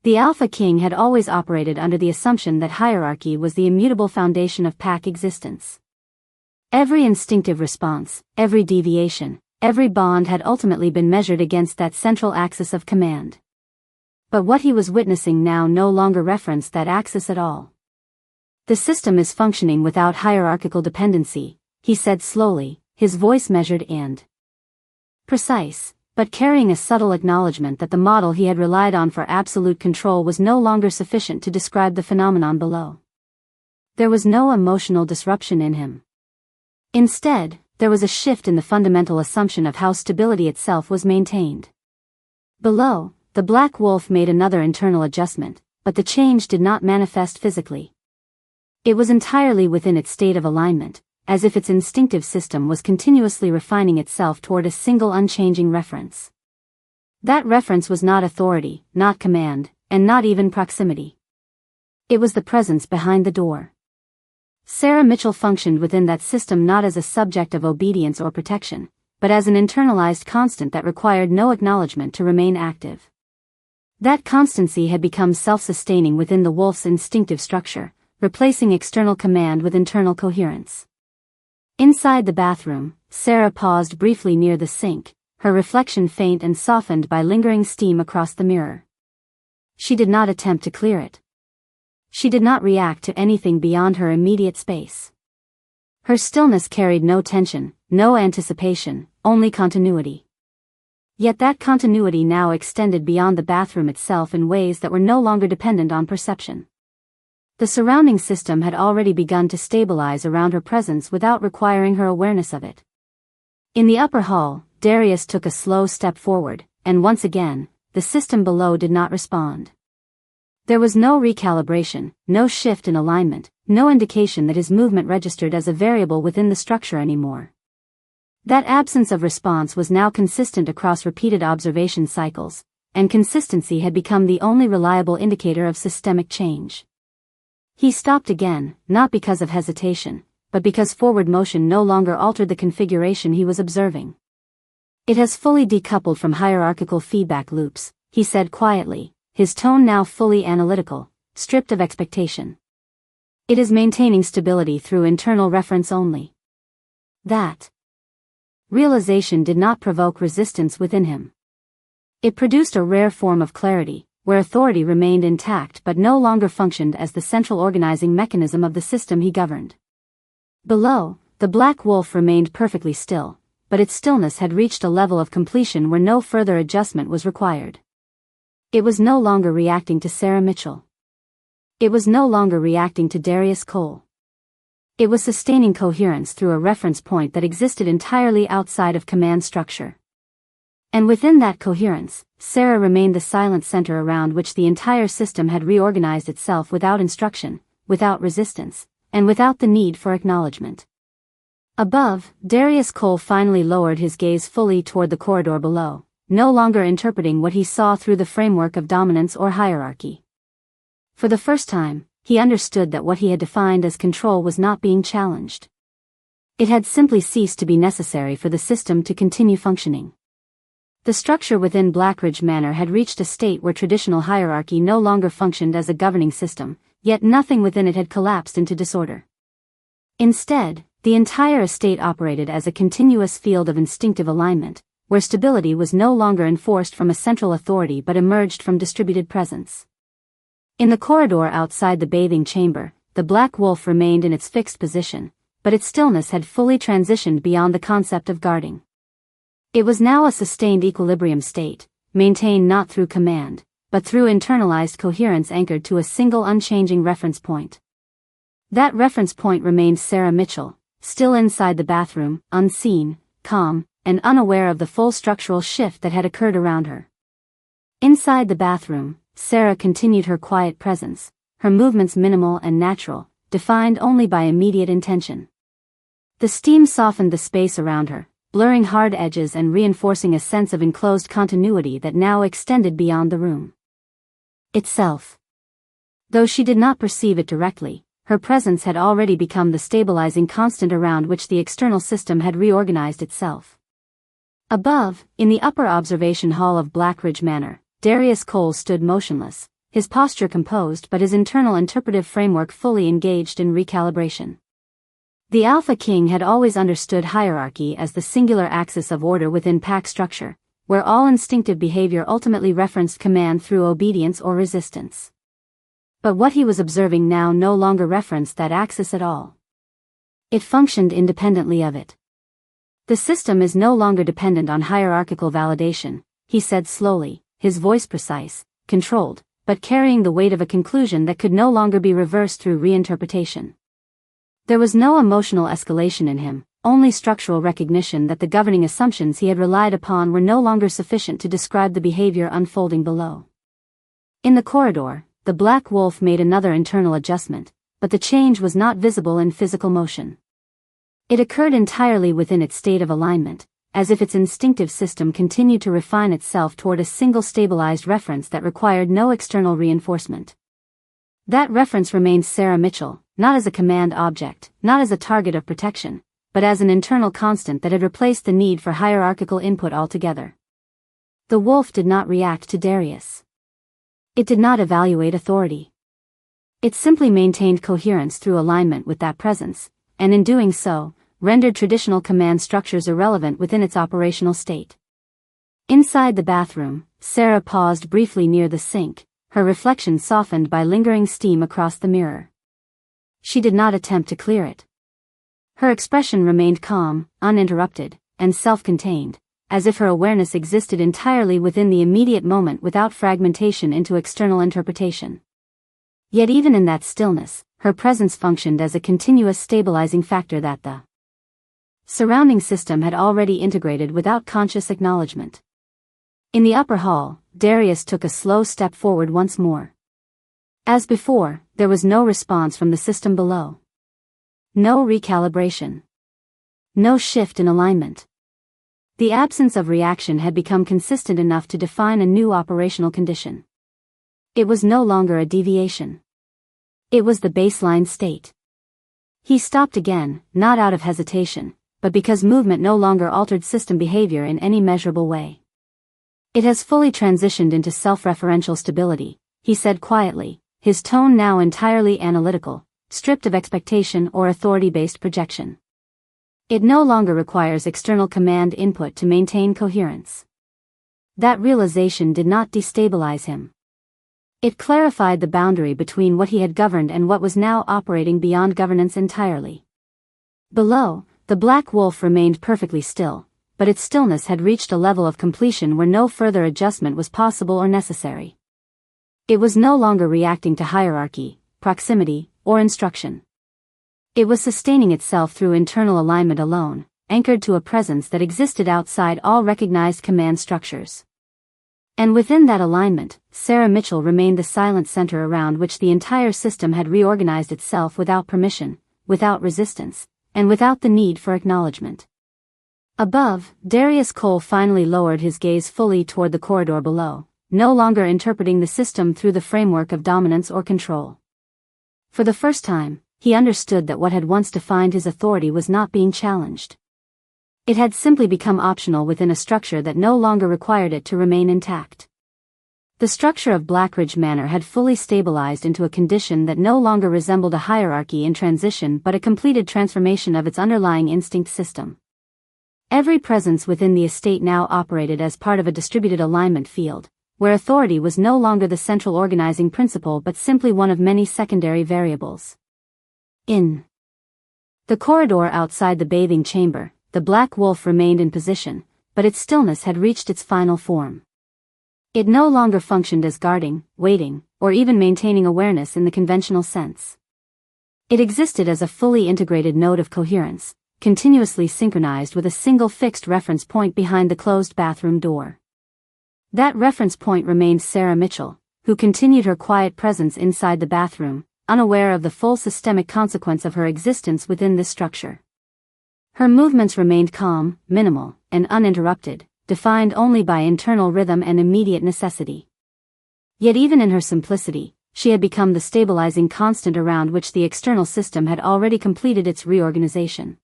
The Alpha King had always operated under the assumption that hierarchy was the immutable foundation of pack existence. Every instinctive response, every deviation, every bond had ultimately been measured against that central axis of command. But what he was witnessing now no longer referenced that axis at all. The system is functioning without hierarchical dependency, he said slowly, his voice measured and precise, but carrying a subtle acknowledgement that the model he had relied on for absolute control was no longer sufficient to describe the phenomenon below. There was no emotional disruption in him. Instead, there was a shift in the fundamental assumption of how stability itself was maintained. Below, the black wolf made another internal adjustment, but the change did not manifest physically. It was entirely within its state of alignment, as if its instinctive system was continuously refining itself toward a single unchanging reference. That reference was not authority, not command, and not even proximity. It was the presence behind the door. Sarah Mitchell functioned within that system not as a subject of obedience or protection, but as an internalized constant that required no acknowledgement to remain active. That constancy had become self-sustaining within the wolf's instinctive structure, replacing external command with internal coherence. Inside the bathroom, Sarah paused briefly near the sink, her reflection faint and softened by lingering steam across the mirror. She did not attempt to clear it. She did not react to anything beyond her immediate space. Her stillness carried no tension, no anticipation, only continuity. Yet that continuity now extended beyond the bathroom itself in ways that were no longer dependent on perception. The surrounding system had already begun to stabilize around her presence without requiring her awareness of it. In the upper hall, Darius took a slow step forward, and once again, the system below did not respond. There was no recalibration, no shift in alignment, no indication that his movement registered as a variable within the structure anymore. That absence of response was now consistent across repeated observation cycles, and consistency had become the only reliable indicator of systemic change. He stopped again, not because of hesitation, but because forward motion no longer altered the configuration he was observing. It has fully decoupled from hierarchical feedback loops, he said quietly, his tone now fully analytical, stripped of expectation. It is maintaining stability through internal reference only. That realization did not provoke resistance within him. It produced a rare form of clarity, where authority remained intact but no longer functioned as the central organizing mechanism of the system he governed. Below, the Black Wolf remained perfectly still, but its stillness had reached a level of completion where no further adjustment was required. It was no longer reacting to Sarah Mitchell. It was no longer reacting to Darius Cole. It was sustaining coherence through a reference point that existed entirely outside of command structure. And within that coherence, Sarah remained the silent center around which the entire system had reorganized itself without instruction, without resistance, and without the need for acknowledgement. Above, Darius Cole finally lowered his gaze fully toward the corridor below, no longer interpreting what he saw through the framework of dominance or hierarchy. For the first time, he understood that what he had defined as control was not being challenged. It had simply ceased to be necessary for the system to continue functioning. The structure within Blackridge Manor had reached a state where traditional hierarchy no longer functioned as a governing system, yet nothing within it had collapsed into disorder. Instead, the entire estate operated as a continuous field of instinctive alignment, where stability was no longer enforced from a central authority but emerged from distributed presence. In the corridor outside the bathing chamber, the Black Wolf remained in its fixed position, but its stillness had fully transitioned beyond the concept of guarding. It was now a sustained equilibrium state, maintained not through command, but through internalized coherence anchored to a single unchanging reference point. That reference point remained Sarah Mitchell, still inside the bathroom, unseen, calm, and unaware of the full structural shift that had occurred around her. Inside the bathroom, Sarah continued her quiet presence, her movements minimal and natural, defined only by immediate intention. The steam softened the space around her, blurring hard edges and reinforcing a sense of enclosed continuity that now extended beyond the room itself. Though she did not perceive it directly, her presence had already become the stabilizing constant around which the external system had reorganized itself. Above, in the upper observation hall of Blackridge Manor, Darius Cole stood motionless, his posture composed but his internal interpretive framework fully engaged in recalibration. The Alpha King had always understood hierarchy as the singular axis of order within pack structure, where all instinctive behavior ultimately referenced command through obedience or resistance. But what he was observing now no longer referenced that axis at all. It functioned independently of it. The system is no longer dependent on hierarchical validation, he said slowly, his voice precise, controlled, but carrying the weight of a conclusion that could no longer be reversed through reinterpretation. There was no emotional escalation in him, only structural recognition that the governing assumptions he had relied upon were no longer sufficient to describe the behavior unfolding below. In the corridor, the Black Wolf made another internal adjustment, but the change was not visible in physical motion. It occurred entirely within its state of alignment, as if its instinctive system continued to refine itself toward a single stabilized reference that required no external reinforcement. That reference remained Sarah Mitchell, not as a command object, not as a target of protection, but as an internal constant that had replaced the need for hierarchical input altogether. The wolf did not react to Darius. It did not evaluate authority. It simply maintained coherence through alignment with that presence, and in doing so, rendered traditional command structures irrelevant within its operational state. Inside the bathroom, Sarah paused briefly near the sink, her reflection softened by lingering steam across the mirror. She did not attempt to clear it. Her expression remained calm, uninterrupted, and self-contained, as if her awareness existed entirely within the immediate moment without fragmentation into external interpretation. Yet even in that stillness, her presence functioned as a continuous stabilizing factor that the surrounding system had already integrated without conscious acknowledgement. In the upper hall, Darius took a slow step forward once more. As before, there was no response from the system below. No recalibration. No shift in alignment. The absence of reaction had become consistent enough to define a new operational condition. It was no longer a deviation. It was the baseline state. He stopped again, not out of hesitation, but because movement no longer altered system behavior in any measurable way. It has fully transitioned into self-referential stability, he said quietly, his tone now entirely analytical, stripped of expectation or authority-based projection. It no longer requires external command input to maintain coherence. That realization did not destabilize him. It clarified the boundary between what he had governed and what was now operating beyond governance entirely. Below, the Black Wolf remained perfectly still, but its stillness had reached a level of completion where no further adjustment was possible or necessary. It was no longer reacting to hierarchy, proximity, or instruction. It was sustaining itself through internal alignment alone, anchored to a presence that existed outside all recognized command structures. And within that alignment, Sarah Mitchell remained the silent center around which the entire system had reorganized itself without permission, without resistance, and without the need for acknowledgement. Above, Darius Cole finally lowered his gaze fully toward the corridor below, no longer interpreting the system through the framework of dominance or control. For the first time, he understood that what had once defined his authority was not being challenged. It had simply become optional within a structure that no longer required it to remain intact. The structure of Blackridge Manor had fully stabilized into a condition that no longer resembled a hierarchy in transition but a completed transformation of its underlying instinct system. Every presence within the estate now operated as part of a distributed alignment field, where authority was no longer the central organizing principle but simply one of many secondary variables. In the corridor outside the bathing chamber, the Black Wolf remained in position, but its stillness had reached its final form. It no longer functioned as guarding, waiting, or even maintaining awareness in the conventional sense. It existed as a fully integrated node of coherence, continuously synchronized with a single fixed reference point behind the closed bathroom door. That reference point remained Sarah Mitchell, who continued her quiet presence inside the bathroom, unaware of the full systemic consequence of her existence within this structure. Her movements remained calm, minimal, and uninterrupted, defined only by internal rhythm and immediate necessity. Yet even in her simplicity, she had become the stabilizing constant around which the external system had already completed its reorganization.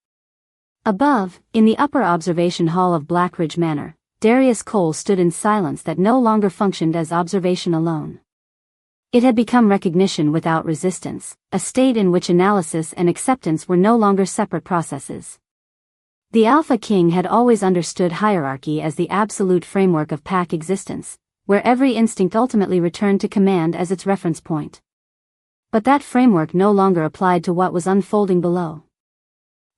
Above, in the upper observation hall of Blackridge Manor, Darius Cole stood in silence that no longer functioned as observation alone. It had become recognition without resistance, a state in which analysis and acceptance were no longer separate processes. The Alpha King had always understood hierarchy as the absolute framework of pack existence, where every instinct ultimately returned to command as its reference point. But that framework no longer applied to what was unfolding below.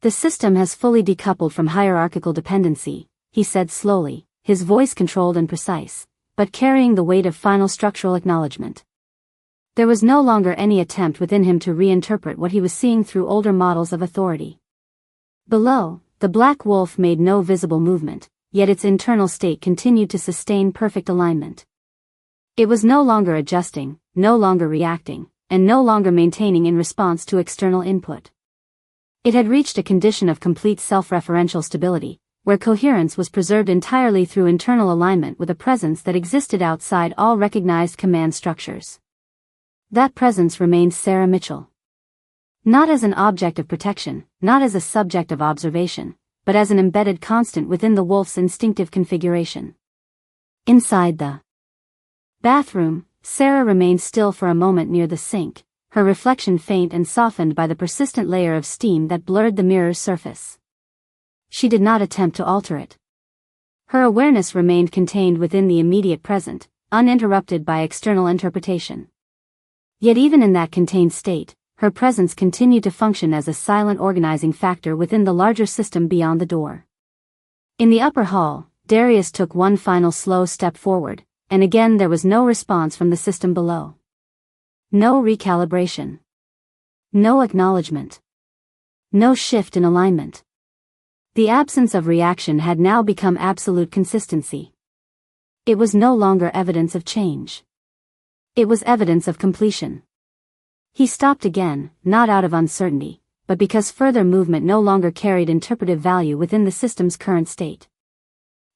The system has fully decoupled from hierarchical dependency, he said slowly, his voice controlled and precise, but carrying the weight of final structural acknowledgement. There was no longer any attempt within him to reinterpret what he was seeing through older models of authority. Below, the Black Wolf made no visible movement, yet its internal state continued to sustain perfect alignment. It was no longer adjusting, no longer reacting, and no longer maintaining in response to external input. It had reached a condition of complete self-referential stability, where coherence was preserved entirely through internal alignment with a presence that existed outside all recognized command structures. That presence remained Sarah Mitchell. Not as an object of protection, not as a subject of observation, but as an embedded constant within the wolf's instinctive configuration. Inside the bathroom, Sarah remained still for a moment near the sink, her reflection faint and softened by the persistent layer of steam that blurred the mirror's surface. she did not attempt to alter it. Her awareness remained contained within the immediate present, uninterrupted by external interpretation. Yet even in that contained state, her presence continued to function as a silent organizing factor within the larger system beyond the door. In the upper hall, Darius took one final slow step forward, and again there was no response from the system below. No recalibration. No acknowledgement. No shift in alignment. The absence of reaction had now become absolute consistency. It was no longer evidence of change. It was evidence of completion. He stopped again, not out of uncertainty, but because further movement no longer carried interpretive value within the system's current state.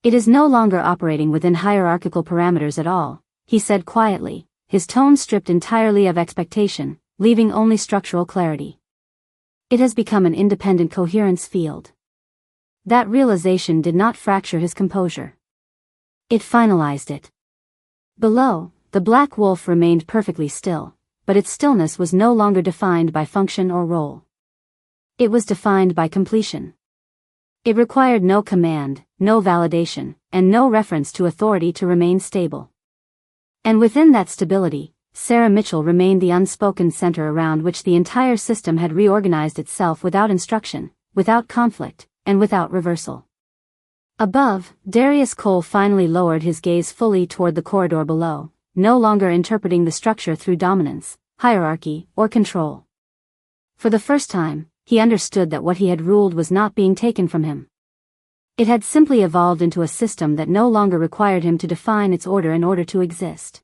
It is no longer operating within hierarchical parameters at all, he said quietly, his tone stripped entirely of expectation, leaving only structural clarity. It has become an independent coherence field. That realization did not fracture his composure. It finalized it. Below, the black wolf remained perfectly still, but its stillness was no longer defined by function or role. It was defined by completion. It required no command, no validation, and no reference to authority to remain stable. And within that stability, Sarah Mitchell remained the unspoken center around which the entire system had reorganized itself without instruction, without conflict, and without reversal. Above, Darius Cole finally lowered his gaze fully toward the corridor below, no longer interpreting the structure through dominance, hierarchy, or control. For the first time, he understood that what he had ruled was not being taken from him. It had simply evolved into a system that no longer required him to define its order in order to exist.